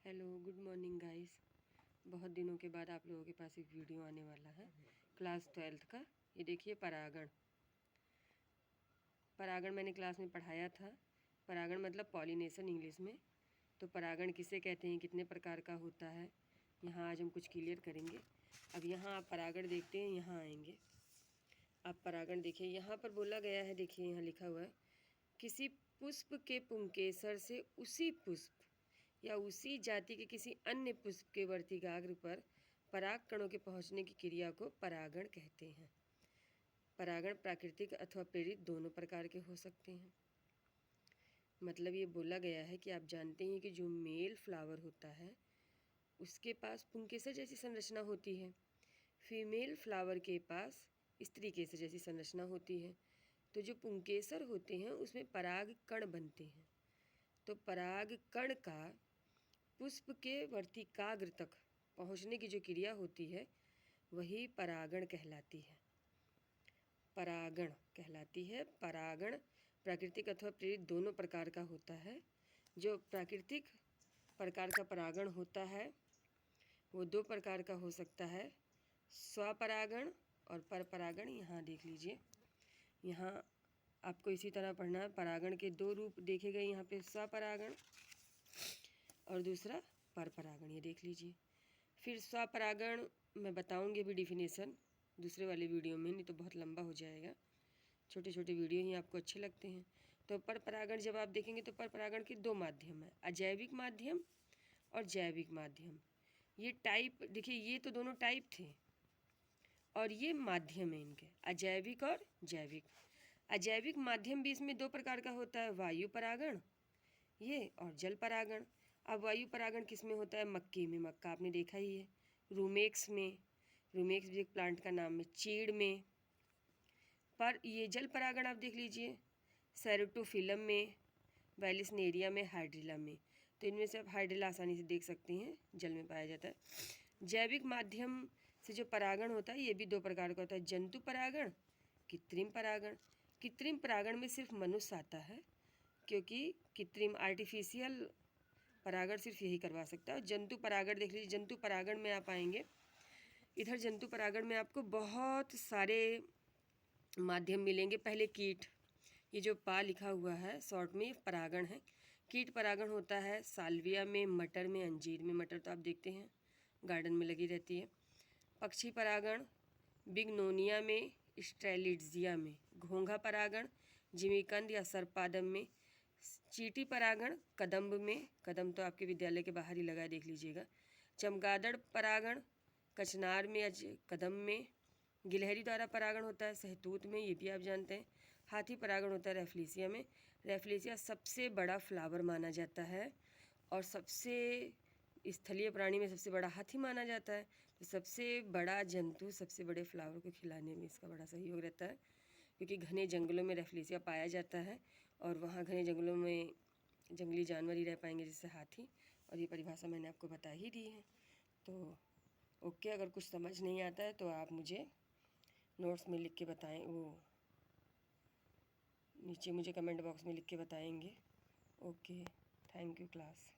Hello, good morning guys. बहुत दिनों के बाद आप लोगों के पास एक वीडियो आने वाला है क्लास 12th का। ये देखिए परागण। परागण मैंने क्लास में पढ़ाया था। परागण मतलब पॉलिनेशन इंग्लिश में। तो परागण किसे कहते हैं, कितने प्रकार का होता है, यहाँ आज हम कुछ क्लियर करेंगे। अब यहाँ आप परागण देखते हैं, यहाँ आएंगे आप परागण देखिए। यहाँ पर बोला गया है, देखिए यहाँ लिखा हुआ है, किसी पुष्प के पुंकेसर से उसी पुष्प या उसी जाति के किसी अन्य पुष्प के वर्तिकाग्र पर पराग कणों के पहुंचने की क्रिया को परागण कहते हैं। परागण प्राकृतिक अथवा प्रेरित दोनों प्रकार के हो सकते हैं। मतलब ये बोला गया है कि आप जानते हैं कि जो मेल फ्लावर होता है उसके पास पुंकेसर जैसी संरचना होती है, फीमेल फ्लावर के पास स्त्री केसर जैसी संरचना होती है। तो जो पुंकेसर होते हैं उसमें पराग कण बनते हैं। तो पराग कण का पुष्प के वर्तिकाग्र तक पहुंचने की जो क्रिया होती है वही परागण कहलाती है। परागण कहलाती है। परागण प्राकृतिक अथवा प्रेरित दोनों प्रकार का होता है। जो प्राकृतिक प्रकार का परागण होता है वो दो प्रकार का हो सकता है, स्वपरागण और परपरागण। यहाँ देख लीजिए, यहाँ आपको इसी तरह पढ़ना है। परागण के दो रूप देखे गए यहाँ पे, स्वपरागण और दूसरा परपरागण। ये देख लीजिए। फिर स्वपरागण मैं बताऊंगी अभी डिफिनेशन दूसरे वाले वीडियो में, नहीं तो बहुत लंबा हो जाएगा। छोटे छोटे वीडियो ही आपको अच्छे लगते हैं। तो परपरागण जब आप देखेंगे तो परपरागण के दो माध्यम है, अजैविक माध्यम और जैविक माध्यम। ये टाइप देखिए, ये तो दोनों टाइप थे और ये माध्यम है इनके, अजैविक और जैविक। अजैविक माध्यम भी इसमें दो प्रकार का होता है, वायु परागण ये और जल परागण। अब वायु परागण किस में होता है, मक्के में, मक्का आपने देखा ही है, रूमेक्स में, रूमेक्स भी एक प्लांट का नाम है, चीड़ में। पर ये जल परागण आप देख लीजिए, सेरोटोफिलम में, वेलिस्नेरिया में, हाइड्रिला में। तो इनमें से आप हाइड्रिला आसानी से देख सकते हैं, जल में पाया जाता है। जैविक माध्यम से जो परागण होता है ये भी दो प्रकार का होता है, जंतु परागण, कृत्रिम परागण। कृत्रिम परागण में सिर्फ मनुष्य आता है, क्योंकि कृत्रिम आर्टिफिशियल परागण सिर्फ यही करवा सकता है। जंतु परागण देख लीजिए, जंतु परागण में आप आएंगे इधर, जंतु परागण में आपको बहुत सारे माध्यम मिलेंगे। पहले कीट, ये जो पा लिखा हुआ है शॉर्ट में, परागण है। कीट परागण होता है साल्विया में, मटर में, अंजीर में। मटर तो आप देखते हैं गार्डन में लगी रहती है। पक्षी परागण बिग्नोनिया में, स्ट्रेलिड्जिया में। घोंघा परागण जिमीकंद या सर्पादम में। चींटी परागण कदम्ब में, कदम्ब तो आपके विद्यालय के बाहर ही लगा है, देख लीजिएगा। चमगादड़ परागण कचनार में या कदम्ब में। गिलहरी द्वारा परागण होता है सहतूत में, ये भी आप जानते हैं। हाथी परागण होता है रेफ्लेसिया में। रेफ्लेसिया सबसे बड़ा फ्लावर माना जाता है और सबसे स्थलीय प्राणी में सबसे बड़ा हाथी माना जाता है। तो सबसे बड़ा जंतु सबसे बड़े फ्लावर को खिलाने में इसका बड़ा सहयोग रहता है, क्योंकि घने जंगलों में रेफ्लेसिया पाया जाता है और वहाँ घने जंगलों में जंगली जानवर ही रह पाएंगे, जैसे हाथी। और ये परिभाषा मैंने आपको बता ही दी है। तो ओके, अगर कुछ समझ नहीं आता है तो आप मुझे नोट्स में लिख के बताएं, वो नीचे मुझे कमेंट बॉक्स में लिख के बताएंगे। Okay, thank you class.